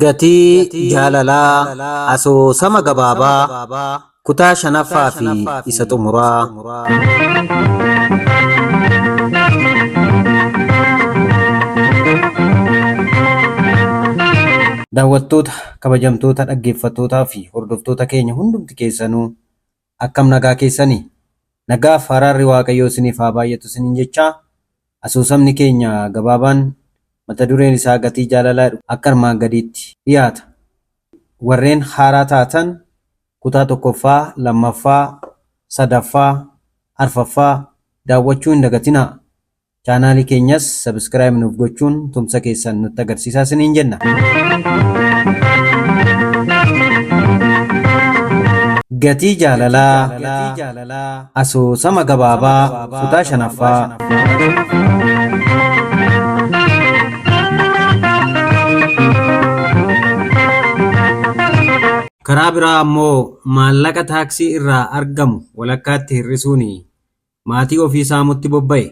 Gatii jaalalaa asoosama gabaabaa kutaa shanaffaa fi isa xumuraa. Daawwattoota kabajamtoota dhaggeeffattootaa fi hordoftoota keenya hundumti keessanuu akkam nagaa keessanii? Nagaaf araarri Waaqayyoo isiniif haa baay'atu isiniin jechaa. Asoosamni keenya gabaabaan mata dureen isaa gatii jaalalaa akka armaan gadiitti dhiyaata. Warreen haaraa taatan kutaa 1ffaa, 2ffaa, 3ffaa, 4ffaa daawwachuu hin dagatinaa. Chaanaalii keenyas subscribe nuuf gochuun tumsa keessan nutti agarsiisaa isiniin jenna. Gatii jaalalaa asoosama gabaabaa kutaa 5ffaa. Karaa biraa ammoo maallaqa taaksii irraa argamu walakkaatti hir'isuun maatii ofii saamutti bobba'e.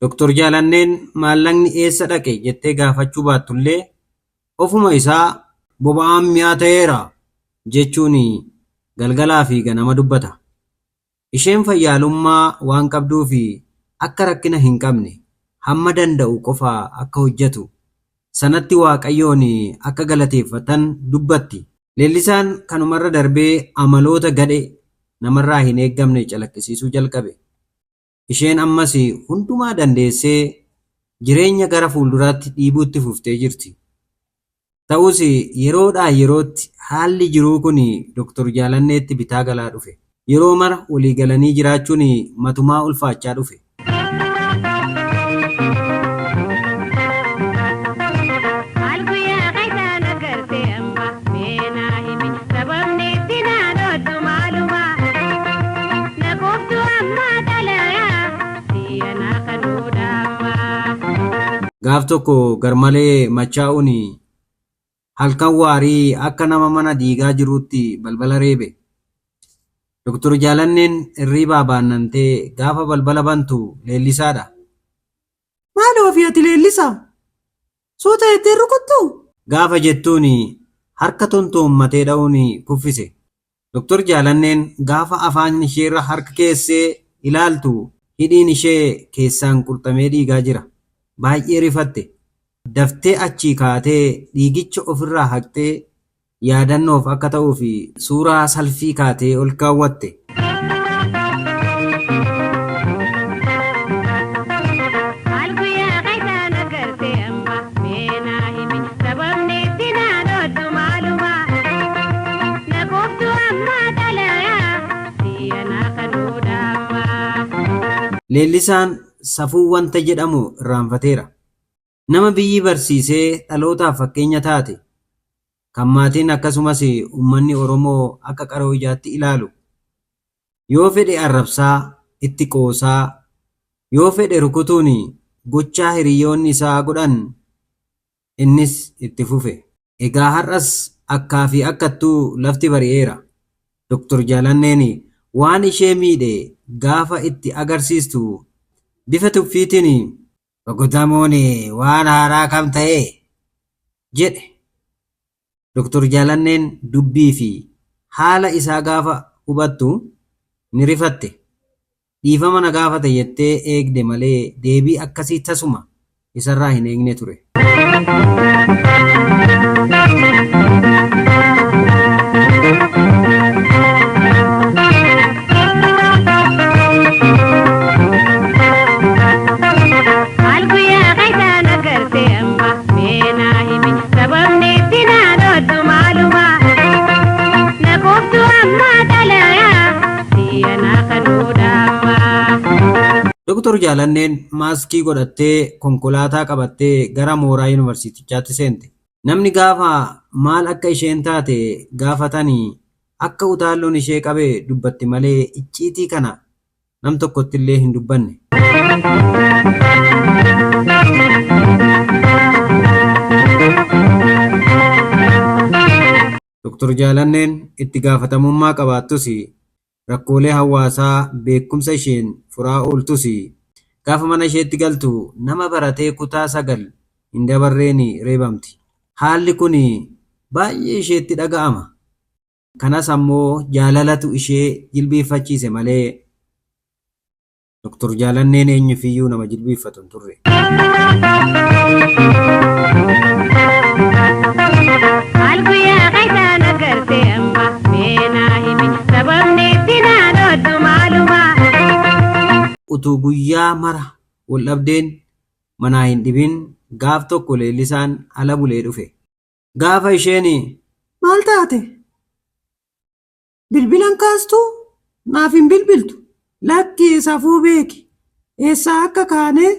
Dr. Jaalanneen maallaqni eessa dhaqe jettee gaafachuu baattullee ofuma isaa boba'aan mi'aa ta'eera jechuun galgalaa fi ganama dubbata. Isheen fayyaalummaa waan qabduu fi akka rakkina hin qabne hamma danda'u qofa akka hojjetu sanatti Waaqayyoon akka galateeffatan dubbatti. Leellisaan kanumarra darbee amaloota gadhee namarraa hin eeggamne calaqqisiisuu jalqabe. Isheen ammas hundumaa dandeessee jireenya gara fuulduraatti dhiibuutti fuftee jirti. Ta'us yeroodhaa yerootti haalli jiruu kun Dr. Jaalanneetti bitaa galaa dhufe. Yeroo mara walii galanii jiraachuun matumaa ulfaachaa dhufe. Gaaf tokko garmalee machaa'uun halkan waarii akka nama mana diigaa jiruutti balbala reebe. Dr. Jaalanneen hirriibaa baannantee gaafa balbala bantu Leellisaadha. Maaloo fi ati Leellisaa? Suuta ettee rukuttu? Gaafa jettuun harka tontoommatee dha'uun kuffise. Dr. Jaalanneen gaafa afaan isheerra harka keessee ilaaltu hidhiin ishee keessaan qurxamee dhiigaa jira. Baay'ee rifatte. Daftee achii kaatee dhiigicha ofirraa haqxee yaadannoof akka ta'uuf suuraa salfii kaatee ol kaawwatte. Leellisaan safuu wanta jedhamu irraanfateera. Nama biyyi barsiisee dhalootaaf fakkeenya taate kan maatiin akkasumas uummanni Oromoo akka qaroo ijaatti ilaalu. Yoo fedhe arrabsaa itti qoosaa, yoo fedhe rukutuun gochaa hiriyoonni isaa godhan innis itti fufe. Egaa har'as akkaa fi akkattuu lafti bari'eera. Dr. Jaalanneen waan ishee miidhe gaafa itti agarsiistu bifa tuffiitiin rukutamuun waan haaraa kam ta'e jedhe. Dr. Jaalanneen dubbii fi haala isaa gaafa hubattu ni rifatte. Dhiifama na gaafate jettee eegde malee deebii akkasii tasuma isarraa hin eegne ture. Dr. Jaalanneen maaskii godhattee konkolaataa qabattee gara mooraa yuunivarsiitichaatti seente. Namni gaafa maal akka isheen taate gaafatanii akka utaalloon ishee qabe dubbatti malee icciitii kana nam tokkotti illee hin dubbanne. Dr. Jaalanneen itti gaafatamummaa qabaattus rakkoolee hawaasaa beekumsa isheen furaa ooltus gaafa mana isheetti galtu nama baratee kutaa 9 hin dabarreen reebamti. Haalli kun baay'ee isheetti dhaga'ama. Kanas ammoo jaalalatu ishee jilbiiffachiise malee Dr. Jaalanneen eenyufiyyuu nama jilbiiffatu hin turre. Utuu guyyaa mara wal dhabdeen manaa hin dhibin gaaf tokko Leellisaan ala bulee dhufe. Gaafa isheen maal taate? Bilbilan kaastuu naaf hin bilbiltu. Lakki safuu beeki. Eessa akka kaanee,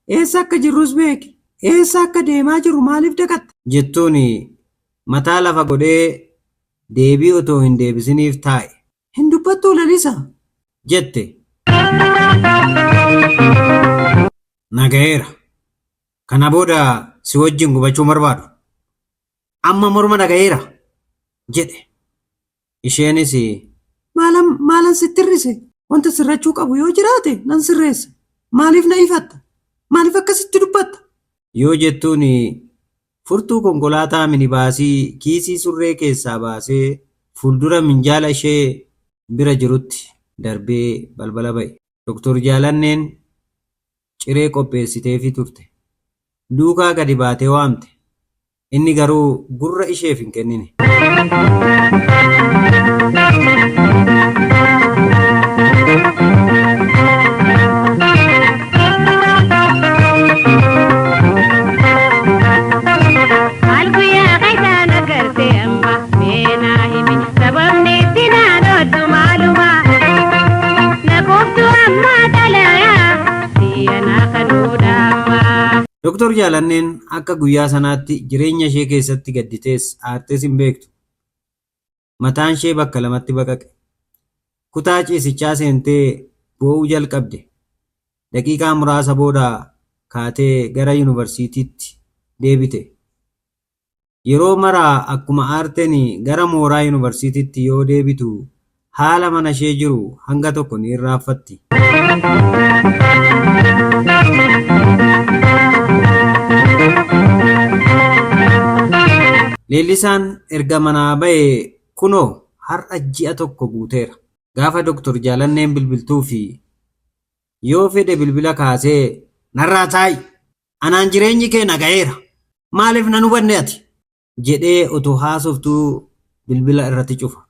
eessa akka jirrus beeki. Eessa akka deemaa jiru maaliif dagatta? Jettuun mataa lafa godhee deebii otoo hin deebisiniif taa'e. Hin dubbattuu Lalisaa? Jette. Nagayeera. Kana booda si wajjin gubachuu barbaadu. Amma morma nagayeera jedhe. Isheenis maalan sitti hir'ise? Wanta sirrachuu qabu yoo jiraate nan sirreessa. Maaliif na ifatta? Maaliif akkasitti dubbatta? Yoo jettuun furtuu konkolaataa minibaasii kiisii surree keessaa baasee fuuldura minjaala ishee bira jirutti darbee balbala ba'e. Dr. Jaalanneen ciree qopheessiteefii turte. Duukaa gadi baatee waamte. Inni garuu gurra isheef hin kennine. Dr. Jaalanneen akka guyyaa sanaatti jireenya ishee keessatti gadditees aartees hin beektu. Mataan ishee bakka lamatti baqaqe. Kutaa ciisichaa seentee boo'uu jalqabde. Daqiiqaa muraasa booda kaatee gara yuunivarsiitiitti deebite. Yeroo maraa akkuma aarteen gara mooraa yuunivarsiitiitti yoo deebitu haala mana ishee jiru hanga tokko ni irraanfatti. Leellisaan erga manaa ba'e kunoo har'a ji'a tokko guuteera. Gaafa Dr. Jaalanneen bilbiltuu fi yoo fedhe bilbila kaasee narraa taa'i anaan jireenyi kee nagayeera maaliif nan hubanne ati jedhee otoo haasoftuu bilbila irratti cufa.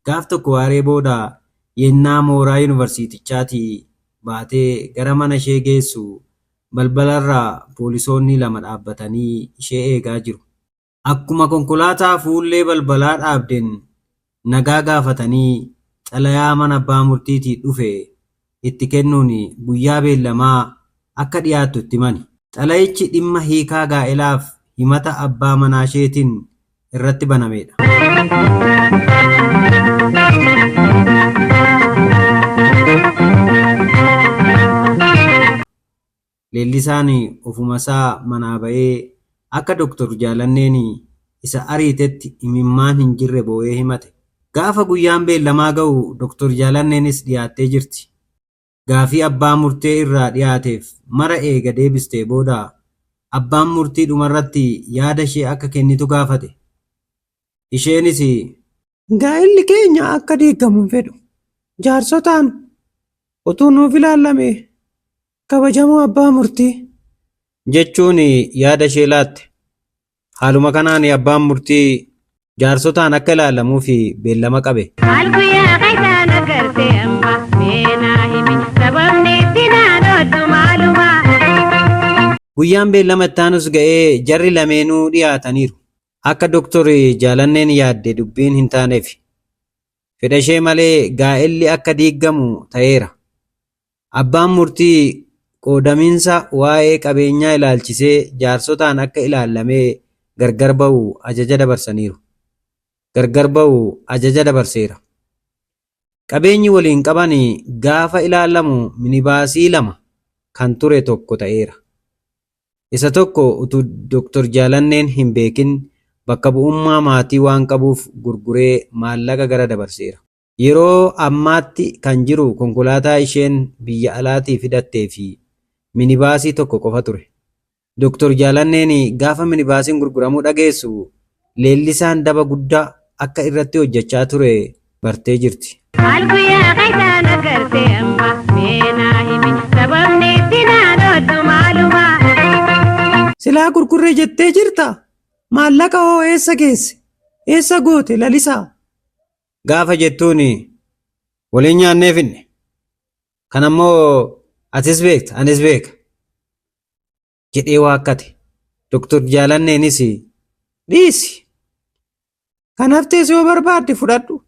Gaaf tokko waaree booda yennaa mooraa yuunivarsiitichaatii baatee gara mana ishee geessu balbalarraa poolisoonni 2 dhaabbatanii ishee eegaa jiru. Akkuma konkolaataa fuullee balbalaa dhaabden nagaa gaafatanii xalayaa mana abbaa murtiitii dhufe itti kennuun guyyaa beellamaa akka dhiyaattu itti himani. Xalayichi dhimma hiikaa gaa'elaaf himata abbaa manaa isheetiin irratti banamedha. Leellisaan ofumasaa manaa ba'ee akka Dr. Jaalanneen isa ariitetti imimmaan hin jirre boo'ee himate. Gaafa guyyaan beellamaa ga'u Dr. Jaalanneenis dhiyaattee jirti. Gaafii abbaa murtee irraa dhiyaateef mara eega deebistee booda abbaan murtii dhumarratti yaada ishee akka kennitu gaafate. Isheenis gaa'illi keenya akka diigamu hin fedhu. Jaarsotaan utuu nuuf ilaalame kabajamoo abbaa murtii jechuun yaada ishee laatte. Haaluma kanaan abbaan murtii jaarsotaan akka ilaalamuu fi beellama qabe. Guyyaan beellama itti aanus ga'ee jarri lameenuu dhiyaataniiru. Akka Dr. Jaalanneen yaadde dubbiin hin taaneef fedha ishee malee gaa'elli akka diigamu ta'eera. Abbaan murtii qoodamiinsa waa'ee qabeenyaa ilaalchisee jaarsotaan akka ilaalamee gargar ba'u ajaja dabarsaniiru. Gargar ba'u ajaja dabarseera. Qabeenyi waliin qaban gaafa ilaalamu minibaasii 2 kan ture tokko ta'eera. Isa tokko utuu Dr. Jaalanneen hin beekin bakka bu'ummaa maatii waan qabuuf gurguree maallaqa gara dabarseera. Yeroo ammaatti kan jiru konkolaataa isheen biyya alaatii fidattee fi minibaasii tokko qofa ture. Dr. Jaalanneen gaafa minibaasiin gurguramuu dhageessu leellisaan daba guddaa akka irratti hojjechaa ture bartee jirti. Silaa gurgurree jettee jirta? Maallaqa hoo eessa geesse? Eessa goote lalisaa? Gaafa jettuun waliin nyaannee finne. Kan ammoo atis beekta anis beeka jedhee waakkate. Dr. Jaalanneenis dhiisi. Kan haftees yoo barbaadde fudhadhu.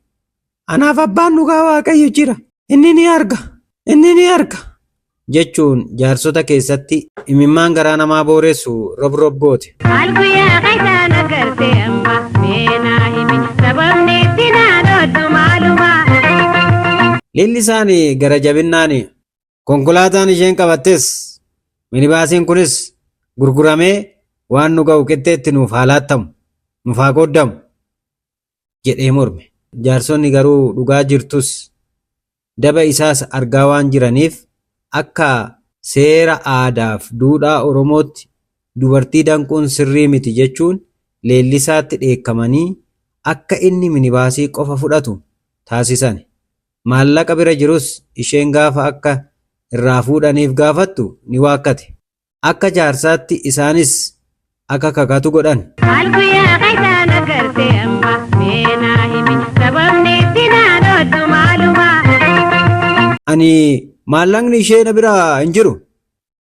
Anaaf abbaan dhugaa Waaqayyo jira. Inni ni arga. Jechuun jaarsota keessatti imimmaan garaa namaa booressu rob goote. Leellisaan gara jabinnaan konkolaataan isheen qabattes minibaasiin kunis gurguramee waan nu ga'u qixxeetti nuuf haa laattamu nuuf haa qooddamu jedhee morme. Jaarsonni garuu dhugaa jirtus daba isaas argaa waan jiraniif akka seera aadaaf duudhaa Oromootti dubartii danquun sirrii miti jechuun leellisaatti dheekkamanii akka inni minibaasii qofa fudhatu taasisan. Maallaqa bira jirus isheen gaafa akka irraa fuudhaniif gaafattu ni waakkate. Akka jaarsaatti isaanis akka kakatu godhan. Ani maallaqni ishee na bira hin jiru.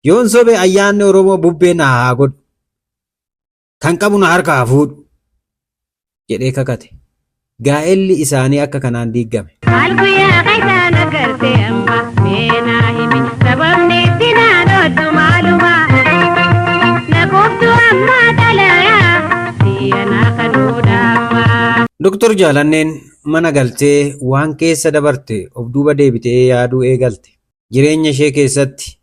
Yoon sobe ayyaanni Oromoo bubbee na haa godhu. Kan qabu na harkaa fuudhu jedhee kakate. Gaa'elli isaanii akka kanaan diigame. Dr. Jaalanneen mana galtee waan keessa dabarte of duuba deebitee yaaduu eegalte. Jireenya ishee keessatti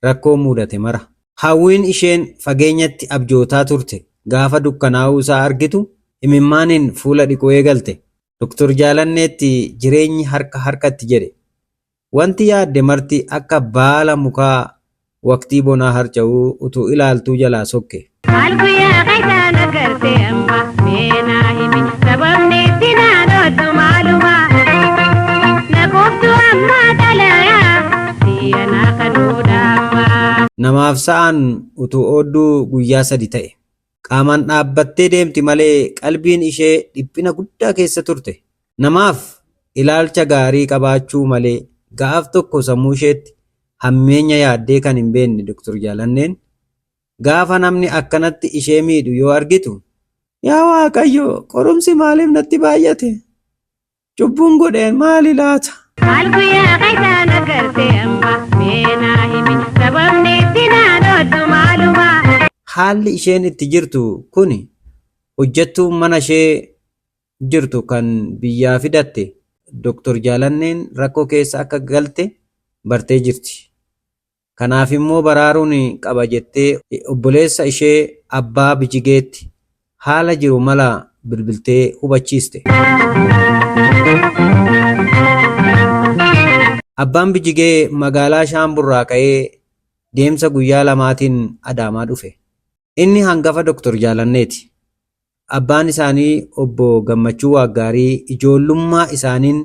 rakkoo mudate mara. Hawwiin isheen fageenyatti abjootaa turte gaafa dukkanaa'uu isaa argitu imimmaaniin fuula dhiquu eegalte. Dr. Jaalanneetti jireenyi harkatti jedhe. Wanti yaadde marti akka baala mukaa waqtii bonaa harca'uu utuu ilaaltuu jalaa sokke. Namaaf sa'aan utuu oodduu guyyaa 3 ta'e. Qaamaan dhaabbattee deemti malee qalbiin ishee dhiphina guddaa keessa turte. Namaaf ilaalcha gaarii qabaachuu malee gaaf tokko sammuu isheetti hammeenya yaaddee kan hin beekne Dr. Jaalanneen gaafa namni akkanatti ishee miidhu yoo argitu, yaa Waaqayyo, qorumsi maaliif natti baay'ate? Cubbuun godheen maali laata? Haalli isheen itti jirtu kun hojjettuu mana ishee jirtu kan biyyaa fidatte Dr. Jaalanneen rakkoo keessa akka galte bartee jirti. Kanaaf immoo baraaruun qaba jettee obboleessa ishee abbaa Bijigeetti haala jiru mala bilbiltee hubachiiste. Abbaan Bijigee magaalaa Shaamburraa ka'ee deemsa guyyaa 2 Adaamaa dhufe. Inni hangafa Dr. Jaalanneeti. Abbaan isaanii obbo Gammachuu Waaggaarii ijoollummaa isaaniin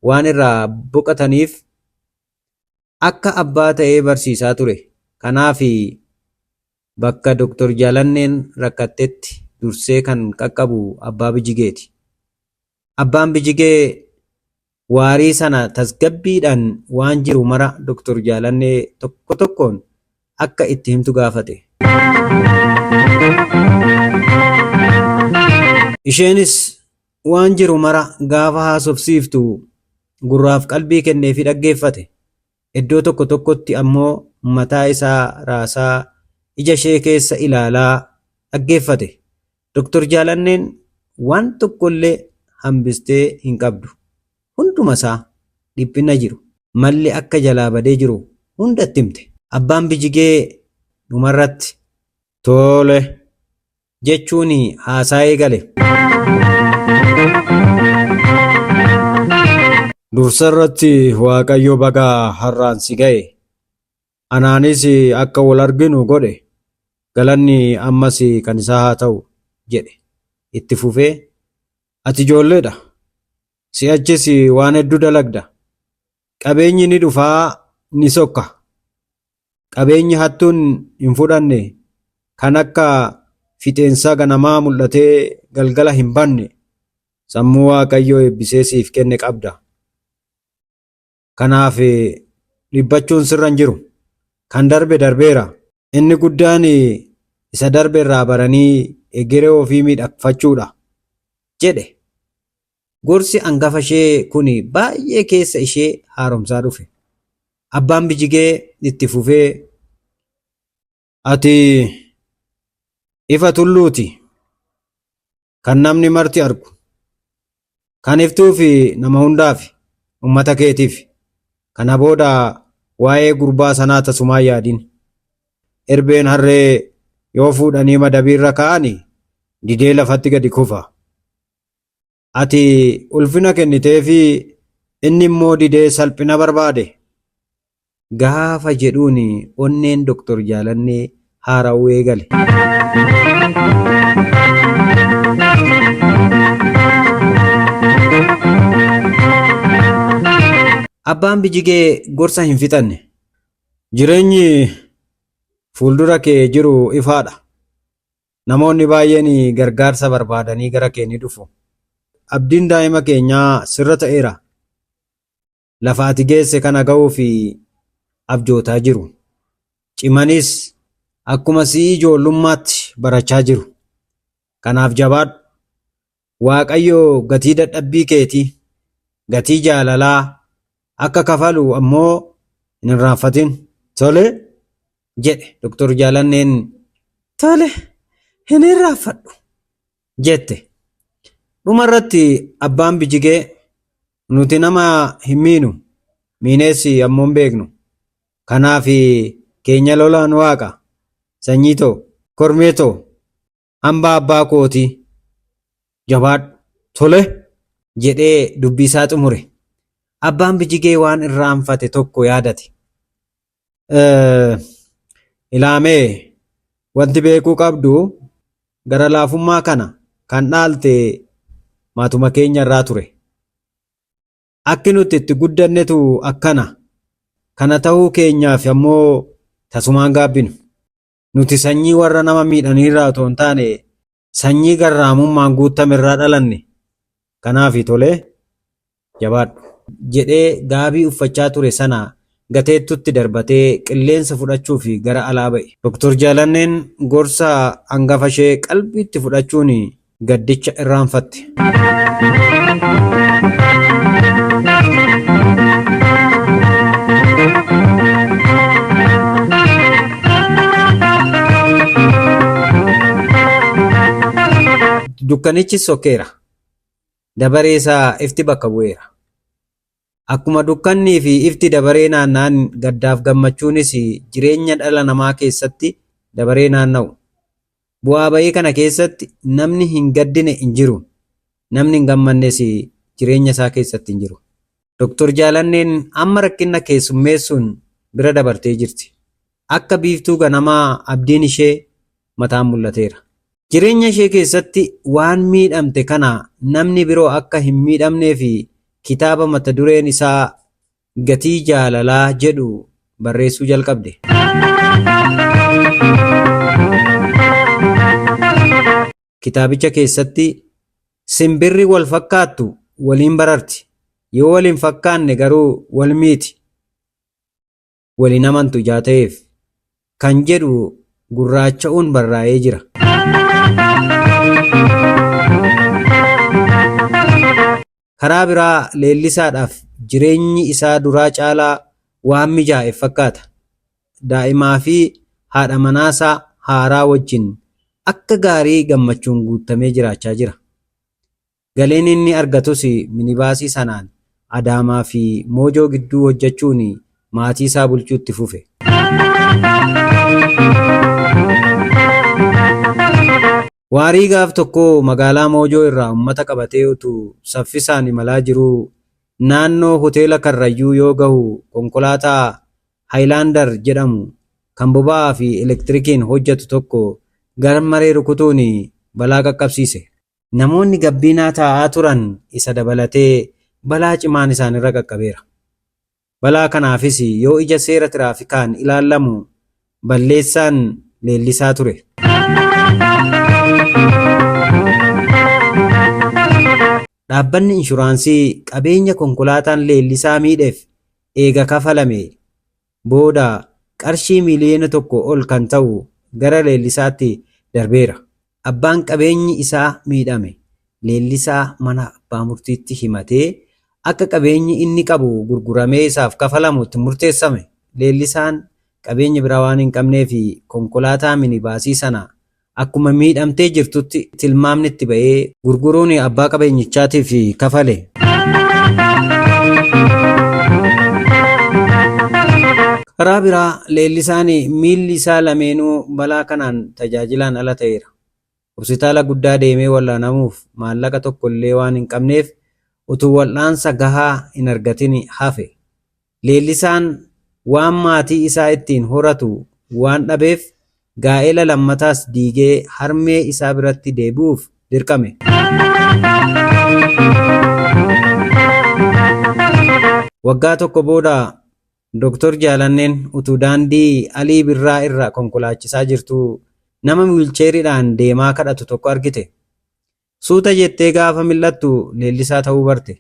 waan irraa boqotaniif akka abbaa ta'ee barsiisaa ture. Kanaaf bakka Dr. Jaalanneen rakkattetti dursee kan qaqqabu abbaa Bijigeeti. Abbaan Bijigee waarii sana tasgabbiidhaan waan jiru mara Dr. Jaalannee tokko tokkoon akka itti himtu gaafate. Isheenis waan jiru mara gaafa haasofsiiftu gurraaf qalbii kenneefi dhaggeeffate. Iddoo tokko tokkotti ammoo mataa isaa raasaa ija ishee keessa ilaalaa dhaggeeffate. Dr. Jaalanneen waan tokkollee hambistee hin qabdu. Hunduma isaa dhiphina jiru malli akka jalaa badee jiru hundatti himte. Abbaan Bijigee dhumarratti Tole jechuun haasaa eegale. Dursa irratti Waaqayyo baga har'aan si ga'e. Anaanis akka wal arginu godhe. Galanni ammas kan isaa haa ta'u jedhe. Itti fufee ati ijoolleedha. Si'achis waan hedduu dalagda. Qabeenyi ni dhufaa ni sokka. Qabeenyi hattuun hin fudhanne kan akka fixeensa ganamaa mul'atee galgala hin banne sammuu Waaqayyoo eebbisee siif kenne qabda. Kanaaf dhiphachuun sirra hin jiru. Kan darbe darbeera. Inni guddaan isa darbe irraa baranii egeree ofii miidhagfachuudha jedhe. Gorsi hangafa ishee kun baay'ee keessa ishee haaromsaa dhufe. Abbaan Bijigee itti fufee ati ifa tulluuti kan namni marti argu kan iftuuf nama hundaaf ummata keetiif. Kana booda waa'ee gurbaa sanaa tasumaa yaadin. Erbeen harree yoo fuudhanii madabiirra kaa'ani didee lafatti gadi kufa. Ati ulfina kenniteefi inni immoo didee salphina barbaade. Gaafa jedhuun onneen Doktor Jaalannee haara'uu eegale. Abbaan Bijigee gorsa hin fixanne. Jireenyi fuuldura kee jiru ifaadha. Namoonni baay'een gargaarsa barbaadanii gara kee ni dhufu. Abdiin daa'ima keenyaa sirra ta'eera. Lafa ati geesse kana ga'uuf abjootaa jiru. Cimanis akkuma si'i ijoollummaatti barachaa jiru. Kanaaf jabaadhu. Waaqayyo gatii dadhabbii keetii, gatii jaalalaa akka kafalu ammoo hin irraanfatin. Tole jedhe Doktor Jaalanneen. Tole hin irraanfadhu jette. Dhuma irratti abbaan Bijigee nuti nama hin miinu, miinees ammoo hin beeknu. Kanaaf keenya lolaan Waaqa, sanyii too, kormee too, hambaa abbaa kootii jabaadhu. Tole jedhee dubbii isaa xumure. Abbaan Bijigee waan irraanfate tokko yaadate. Ilaamee wanti beekuu qabdu gara laafummaa kana kan dhaalte maatuma keenya irraa ture. Akki nuti itti guddannetu akkana. Kana ta'uu keenyaaf ammoo tasumaan gaabbinu. Nuti sanyii warra nama miidhaniirraa otoo hin taane sanyii garraamummaan guutamerraa dhalanne. Kanaaf tole jabaadhu jedhee gaabii uffachaa ture sana gateettutti darbatee qilleensa fudhachuuf gara alaa ba'e. Doktor Jaalanneen gorsa hangafa ishee qalbiitti fudhachuun gaddicha irraanfatte. Dukkanichi sokkeera. Dabaree isaa ifti bakka bu'eera. Akkuma dukkannii fi ifti dabaree naanna'an gaddaaf gammachuunis jireenya dhala namaa keessatti dabaree naanna'u. Bu'aa bayii kana keessatti namni hin gaddine hin jiru. Namni hin gammannes jireenya isaa keessatti hin jiru. Doktor Jaalanneen amma rakkina keessummeessuun bira dabartee jirti. Akka biiftuu ganamaa abdiin ishee mataan mul'ateera. Jireenya ishee keessatti waan miidhamte kana namni biroo akka hin miidhamnee fi kitaaba mata dureen isaa gatii jaalalaa jedhu barreessuu jalqabde. Kitaabicha keessatti simbirri wal fakkaattu waliin bararti. Yoo waliin fakkaanne garuu wal miiti. Waliin amantu ijaa ta'eef kan jedhu gurraacha'uun barraa'ee jira. Karaa biraa leellisaadhaaf jireenyi isaa duraa caalaa waan mijaa'e fakkaata. Daa'imaa fi haadha manaasaa haaraa wajjin akka gaarii gammachuun guutamee jiraachaa jira. Galiin inni argatus minibaasii sanaan Adaamaa fi Moojoo gidduu hojjechuun maatii isaa bulchuutti fufe. Waarii gaaf tokko magaalaa Moojoo irraa uummata qabatee utuu saffisaan imalaa jiruu naannoo hoteela Karrayyuu yoo gahu konkolaataa Haayilaandar jedhamu kan boba'aa fi elektirikiin hojjetu tokko garmaree rukutuun balaa qaqqabsiise. Namoonni gabbiinaa taa'aa turan isa dabalatee balaa cimaan isaanirra qaqqabeera. Balaa kanaafis yoo ija seera tiraafikaan ilaallamu balleessaan Leellisaa ture. Dhaabbanni inshuraansii qabeenya konkolaataan Leellisaa miidheef eega kafalame booda qarshii miliyoona 1 ol kan ta'u gara Leellisaatti darbeera. Abbaan qabeenyi isaa miidhame Leellisaa mana abbaa murtiitti himatee akka qabeenyi inni qabu gurguramee isaaf kafalamu itti murteessame. Leellisaan qabeenya biraa waan hin qabnee fi konkolaataa minibaasii sana akkuma miidhamtee jirtutti tilmaamni itti ba'ee gurguruun abbaa qabeenyichaatiif kafale. Karaa biraa Leellisaan miilli isaa lameenuu balaa kanaan tajaajilaan ala ta'eera. Hospitaala guddaa deemee wallaanamuuf maallaqa tokko illee waan hin qabneef utuu wal'aansa gahaa hin argatin hafe. Leellisaan waan maatii isaa ittiin horatu waan dhabeef gaa'ela lammataas diigee harmee isaa biratti deebi'uuf dirqame. Waggaa tokko booda Dr. Jaalanneen utuu daandii Alii Birraa irra konkolaachisaa jirtu nama wiilcheeriidhaan deemaa kadhatu tokko argite. Suuta jettee gaafa mil'attu Leellisaa ta'uu barte.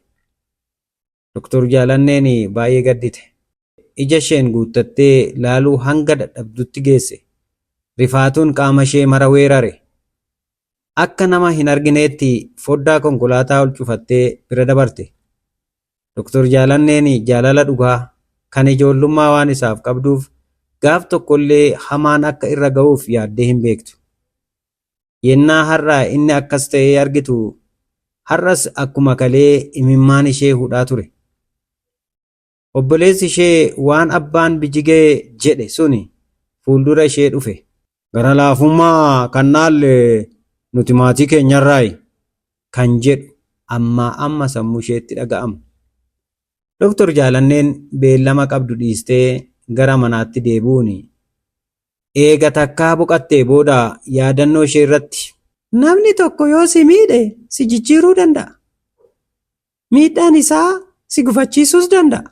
Dr. Jaalanneen baay'ee gaddite. Ija isheen guuttattee laaluu hanga dadhabdutti geesse. Rifaatuun qaama ishee mara weerare. Akka nama hin argineetti foddaa konkolaataa ol cufattee bira dabarte. Dr. Jaalanneen jaalala dhugaa kan ijoollummaa waan isaaf qabduuf gaaf tokkollee hamaan akka irra ga'uuf yaaddee hin beektu. Yennaa har'aa inni akkas ta'ee argitu har'as akkuma kalee imimmaan ishee hudhaa ture. Obboleessi ishee waan abbaan bijigee jedhe suni fuuldura ishee dhufe. Gara laafummaa kan naalle nuti maatii keenyarraayi kan jedhu amma sammuu isheetti dhaga'ama. Dr. Jaalanneen beellama qabdu dhiistee gara manaatti deebi'uun eega takkaa boqattee booda yaadannoo ishee irratti namni tokko yoo si miidhe si jijjiiruu danda'a. Miidhaan isaa si gufachiisuus danda'a.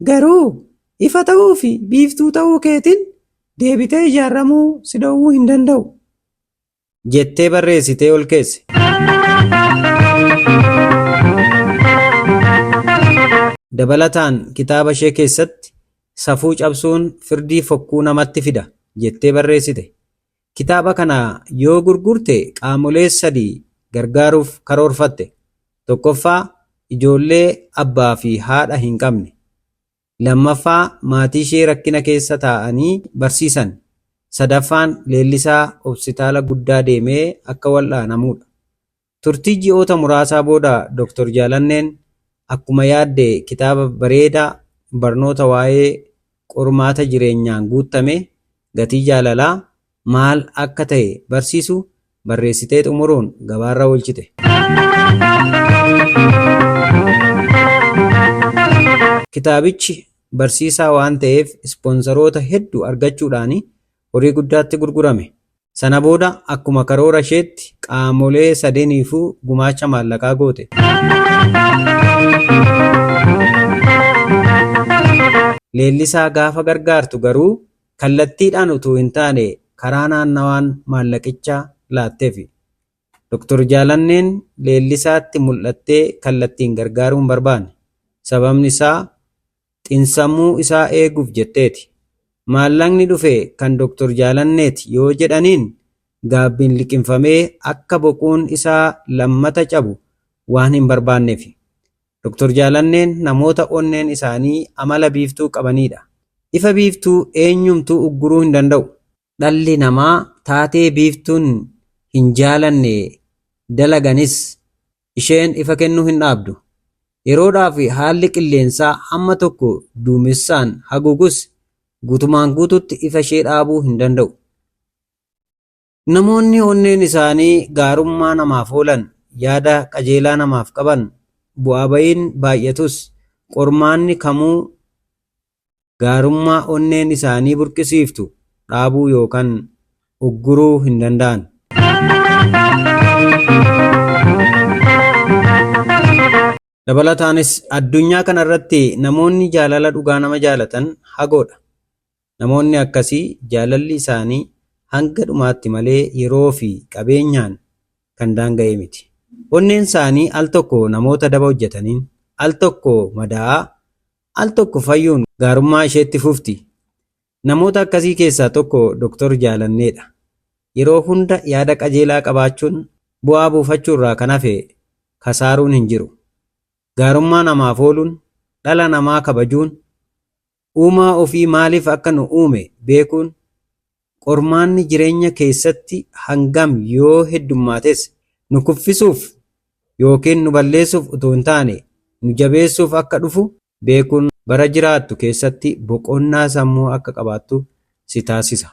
Garuu ifa ta'uu fi biiftuu ta'uu keetiin deebitee ijaaramuu si dhowwuu hin danda'u jettee barreessitee ol keesse. Dabalataan kitaaba ishee keessatti safuu cabsuun firdii fokkuu namatti fida jettee barreessite. Kitaaba kana yoo gurgurte qaamolee 3 gargaaruuf karoorfatte. Tokkoffaa ijoollee abbaa fi haadha hin qabne. Lammaffaa maatii ishee rakkina keessa taa'anii barsiisan. Sadaffaan Leellisaa hospitaala guddaa deemee akka wal'aanamudha. Turtii ji'oota muraasaa booda Dr. Jaalanneen akkuma yaadde kitaaba bareedaa barnoota waa'ee qormaata jireenyaan guutame gatii jaalalaa maal akka ta'e barsiisu barreessitee xumuruun gabaarra oolchite. Kitaabichi barsiisaa waan ta'eef ispoonsaroota hedduu argachuudhaan horii guddaatti gurgurame. Sana booda akkuma karoora isheetti qaamolee 3niifuu gumaacha maallaqaa goote. Leellisaa gaafa gargaartu garuu kallattiidhaan utuu hin taane karaa naannawaan maallaqicha laatteefi. Dr. Jaalanneen Leellisaatti mul'attee kallattiin gargaaruun barbaanne. Sababni isaa xiinsammuu isaa eeguuf jetteeti. Maallaqni dhufe kan Dr. Jaalanneeti yoo jedhaniin gaabbiin liqinfamee akka boquun isaa lammata cabu waan hin barbaanneefi. Dr. Jaalanneen namoota onneen isaanii amala biiftuu qabanidha. Ifa biiftuu eenyumtuu ugguruu hin danda'u. Dhalli namaa taatee biiftuun hin jaalanne dalaganis isheen ifa kennuu hin dhaabdu. Yeroodhaaf haalli qilleensaa hamma tokko duumessaan haguugus guutumaan guututti ifa ishee dhaabuu hin danda'u. Namoonni onneen isaanii gaarummaa namaaf oolan, yaada qajeelaa namaaf qaban, bu'aa ba'iin baay'atus qormaanni kamuu gaarummaa onneen isaanii burqisiiftu dhaabuu yookaan ugguruu hin danda'an. Dabalataanis addunyaa kanarratti namoonni jaalala dhugaa nama jaalatan hagoodha. Namoonni akkasii jaalalli isaanii hanga dhumaatti malee yeroo fi qabeenyaan kan daanga'e miti. Onneen isaanii al tokko namoota daba hojjetaniin, al tokko madaa'aa, al tokko fayyuun gaarummaa isheetti fufti. Namoota akkasii keessaa tokko Dr. Jaalanneedha. Yeroo hunda yaada qajeelaa qabaachuun bu'aa buufachuurraa kan hafe kasaaruun hin jiru. Gaarummaa namaaf ooluun, dhala namaa kabajuun, uumaa ofii maaliif akka nu uume beekuun, qormaanni jireenya keessatti hangam yoo heddummaates nu kuffisuuf yookiin nu balleessuuf utuu hin taane nu jabeessuuf akka dhufu beekuun bara jiraattu keessatti boqonnaa sammuu akka qabaattu si taasisa.